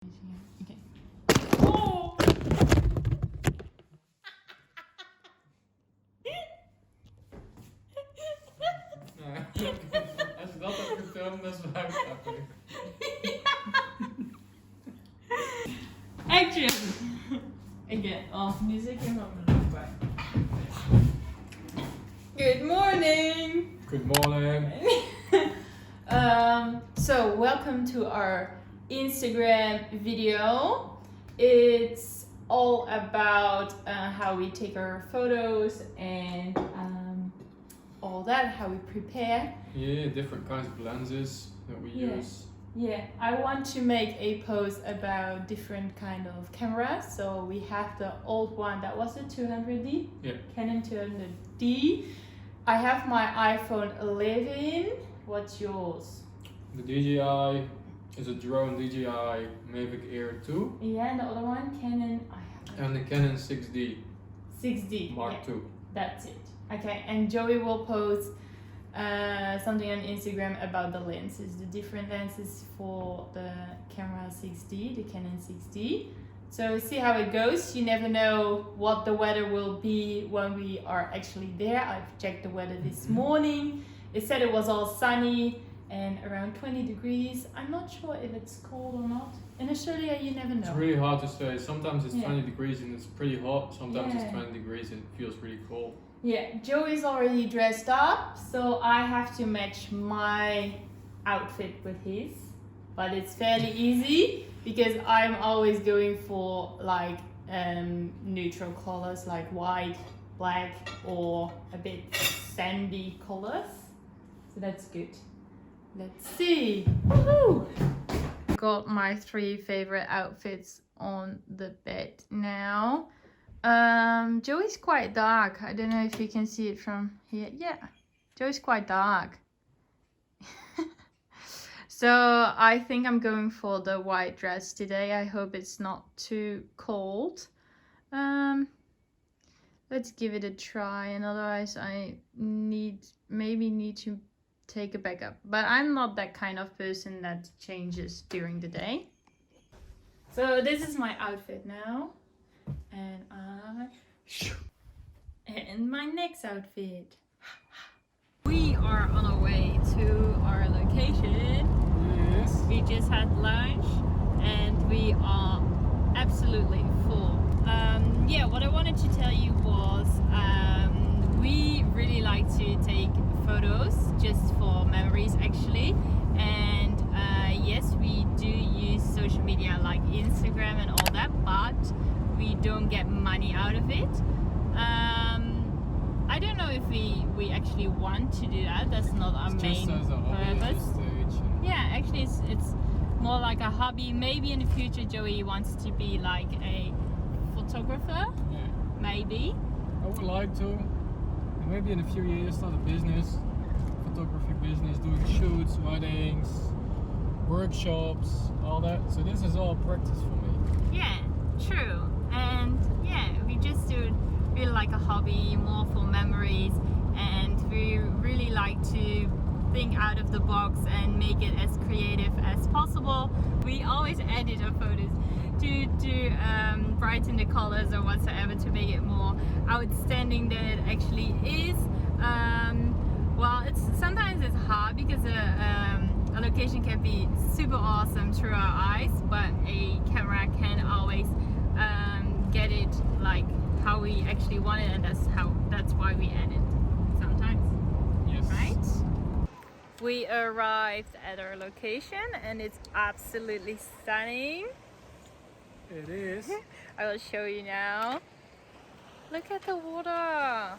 Okay. Oh! Als je dat hebt gefilmd, dat is wel grappig. Action! Again. Oh, music in my loopback. Good morning! Good morning. So welcome to our Instagram video. It's all about how we take our photos and all that, how we prepare. Yeah, different kinds of lenses that we use. Yeah, I want to make a post about different kind of cameras. So we have the old one that was a 200D, Yeah. Canon 200D. I have my iPhone 11. What's yours? The DJI is a drone DJI Mavic Air 2 Yeah, and the other one, Canon. and the Canon 6D 6D. Mark yeah, II. That's it. Okay, and Joey will post something on Instagram about the lenses, the different lenses for the camera 6D, the Canon 6D. So see how it goes. You never know what the weather will be when we are actually there. I've checked the weather this morning. It said it was all sunny and around 20 degrees. I'm not sure if it's cold or not. In Australia, you never know. It's really hard to say. Sometimes it's Yeah. 20 degrees and it's pretty hot. Sometimes Yeah. it's 20 degrees and it feels really cold. Yeah, Joey's already dressed up, so I have to match my outfit with his. But it's fairly easy because I'm always going for like neutral colors like white, black, or a bit sandy colors. So that's good. Let's see. Woohoo! Got my 3 favorite outfits on the bed now. Joey's quite dark. I don't know if you can see it from here. Yeah, Joey's quite dark. So I think I'm going for the white dress today. I hope it's not too cold. Let's give it a try, and otherwise I maybe need to take a backup. But I'm not that kind of person that changes during the day. So this is my outfit now. And my next outfit. We are on our way to our location. Yes. We just had lunch and we are absolutely full. Yeah, what I wanted to tell you was we really like to take photos just for memories actually. And yes, we do use social media like Instagram and all that, but we don't get money out of it. I don't know if we actually want to do that. That's not our main Just as a hobby at purpose. this stage. Yeah, actually it's more like a hobby. Maybe in the future Joey wants to be like a photographer. Yeah. Maybe. I would like to. And maybe in a few years start a business. Photography business, doing shoots, weddings, workshops, all that. So this is all practice for me. Yeah, true. And yeah, we just do it really like a hobby, more for memories, and we really like to think out of the box and make it as creative as possible. We always edit our photos to brighten the colors or whatsoever to make it more outstanding than it actually is. Well, sometimes it's hard because a location can be super awesome through our eyes, but a camera can always get it like how we actually want it, and that's why we edit sometimes. Yes. Right? We arrived at our location and it's absolutely stunning. It is. I will show you now. Look at the water.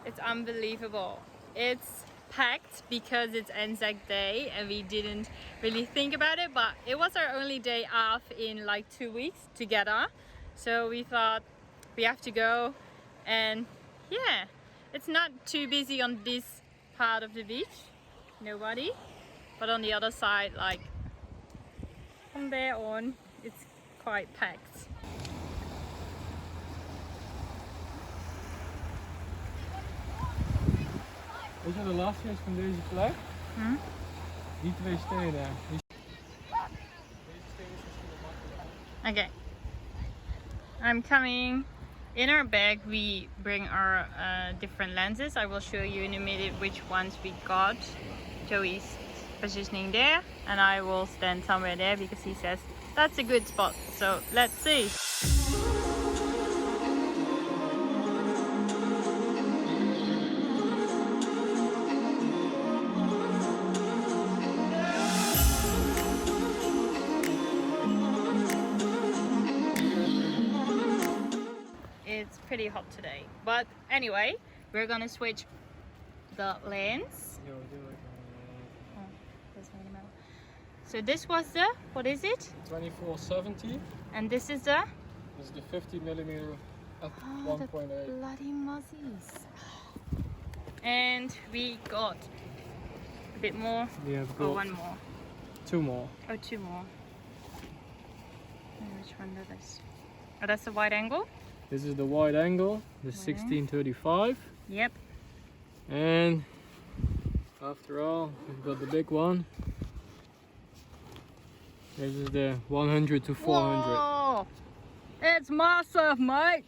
It's unbelievable. It's packed because it's Anzac Day and we didn't really think about it, but it was our only day off in like 2 weeks together. So we thought we have to go, and yeah, it's not too busy on this part of the beach, nobody, but on the other side, like from there on, it's quite packed. Weet je wat de lastig is van deze plek? Die twee steden. Deze Okay. I'm coming. In our bag we bring our different lenses. I will show you in a minute which ones we got. Joey's positioning there and I will stand somewhere there because he says that's a good spot. So let's see. It's pretty hot today, but anyway, we're gonna switch the lens. Oh, doesn't really matter. So this was the, what is it? 2470. And this is the? This is the 50mm f Oh, the 1.8. bloody muzzies. And we got a bit more. We have Or got one more. two more. Oh, two more. And which one are this? Oh, that's the wide angle? This is the wide angle, the 1635. Yep. And after all, we've got the big one. This is the 100 to 400. Whoa! It's massive, mate!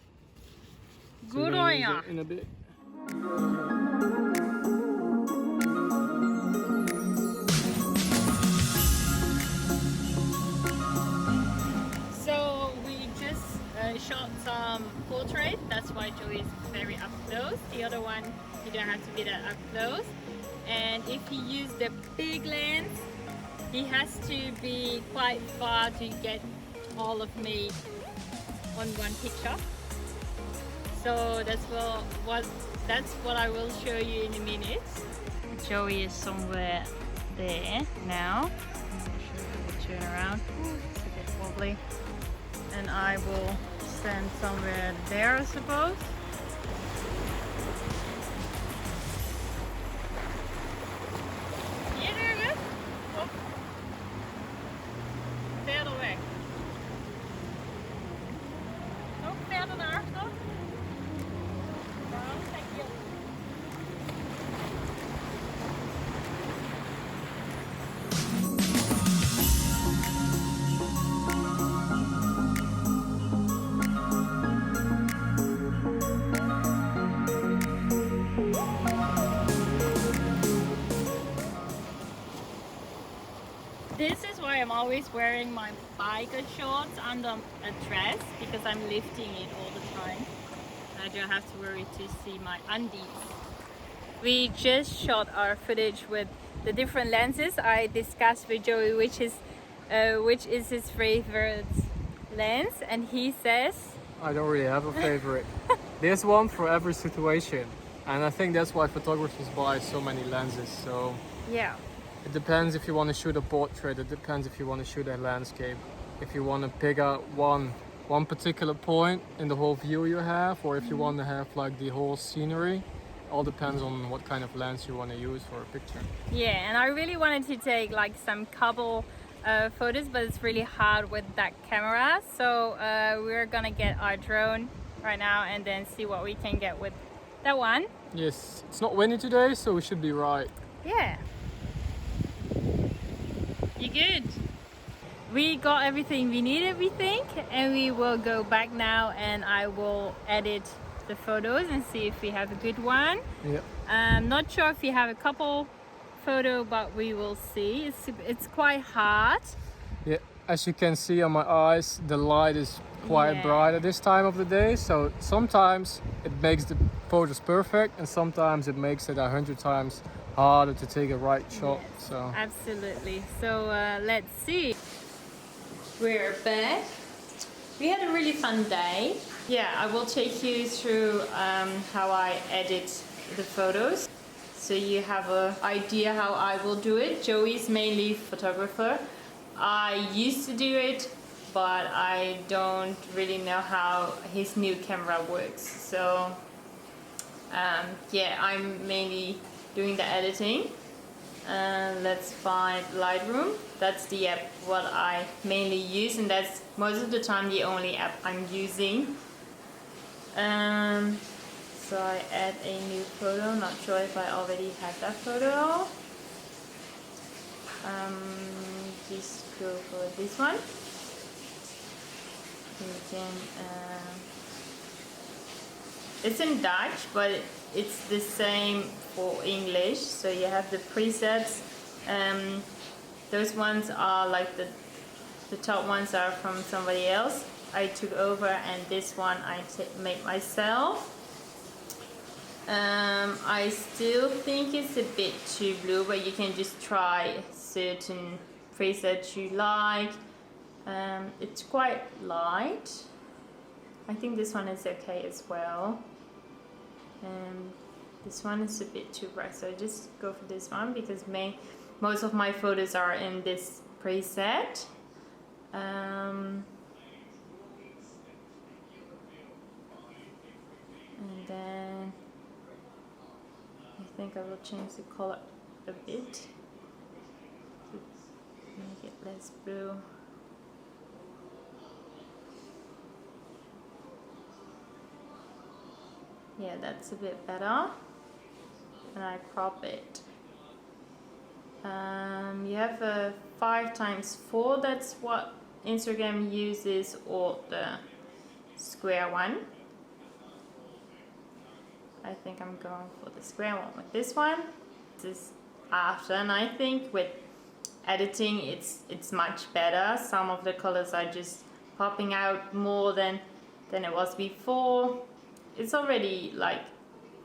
So Good we're on gonna use ya! it in a bit. So we just shot some portrait. That's why Joey is very up close. The other one, you don't have to be that up close. And if he used the big lens, he has to be quite far to get all of me on one picture. So that's what I will show you in a minute. Joey is somewhere there now. Turn around. It's a bit wobbly. And I will stand somewhere there, I suppose. You doing it? Oh. Verder weg. Nog verder naar achter. Waarom? Kijk hier. This is why I'm always wearing my biker shorts under a dress, because I'm lifting it all the time. I don't have to worry to see my undies. We just shot our footage with the different lenses. I discussed with Joey which is his favorite lens, and he says I don't really have a favorite. There's one for every situation. And I think that's why photographers buy so many lenses. So yeah. it depends if you want to shoot a portrait, it depends if you want to shoot a landscape. If you want to pick out one particular point in the whole view you have, or if you want to have like the whole scenery, all depends on what kind of lens you want to use for a picture. Yeah, and I really wanted to take like some couple photos, but it's really hard with that camera. So we're gonna get our drone right now and then see what we can get with that one. Yes, it's not windy today, so we should be right. Yeah. You good? We got everything we needed, we think, and we will go back now and I will edit the photos and see if we have a good one. Yeah. I'm not sure if we have a couple photo, but we will see. It's quite hard. Yeah, as you can see on my eyes, the light is quite bright at this time of the day, so sometimes it makes the photos perfect and sometimes it makes it 100 times harder to take a right shot. Yes, so absolutely. So let's see. We're back. We had a really fun day. Yeah, I will take you through how I edit the photos, so you have an idea how I will do it. Joey's mainly photographer. I used to do it, but I don't really know how his new camera works. So yeah, I'm mainly doing the editing. Let's find Lightroom. That's the app what I mainly use, and that's most of the time the only app I'm using. So I add a new photo. Not sure if I already have that photo. Just go for this one. You can, it's in Dutch, but it's the same for English. So you have the presets. Those ones are like the top ones are from somebody else. I took over, and this one I made myself. I still think it's a bit too blue, but you can just try certain presets you like. It's quite light. I think this one is okay as well. This one is a bit too bright, so I just go for this one because most of my photos are in this preset. And then I think I will change the color a bit to make it less blue. Yeah, that's a bit better. And I crop it. You have a 5x4, that's what Instagram uses, or the square one. I think I'm going for the square one with this one. This is after, and I think with editing it's much better. Some of the colors are just popping out more than it was before. It's already like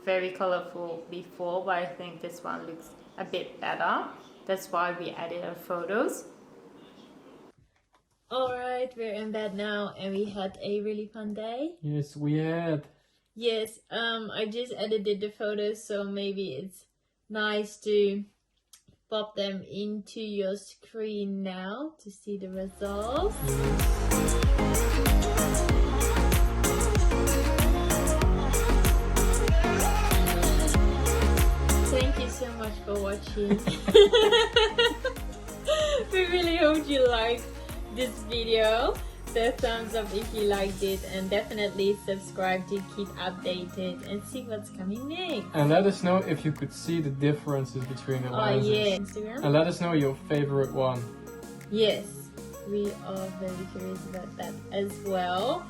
very colorful before, but I think this one looks a bit better. That's why we added our photos. Alright, we're in bed now and we had a really fun day. Yes, we had. Yes, I just edited the photos, so maybe it's nice to pop them into your screen now to see the results. Thank you so much for watching. We really hope you liked this video. So thumbs up if you liked it, and definitely subscribe to keep updated and see what's coming next. And let us know if you could see the differences between the lenses. Oh yeah, Instagram. And let us know your favorite one. Yes, we are very curious about that as well.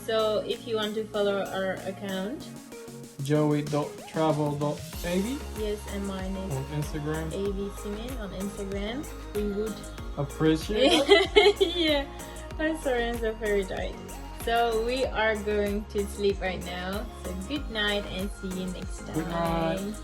So if you want to follow our account, joey.travel.av. yes, and mine is on Instagram. AV Simin on Instagram. We would appreciate it. yeah, my stories are very tight. So we are going to sleep right now. So good night and see you next time. Good night.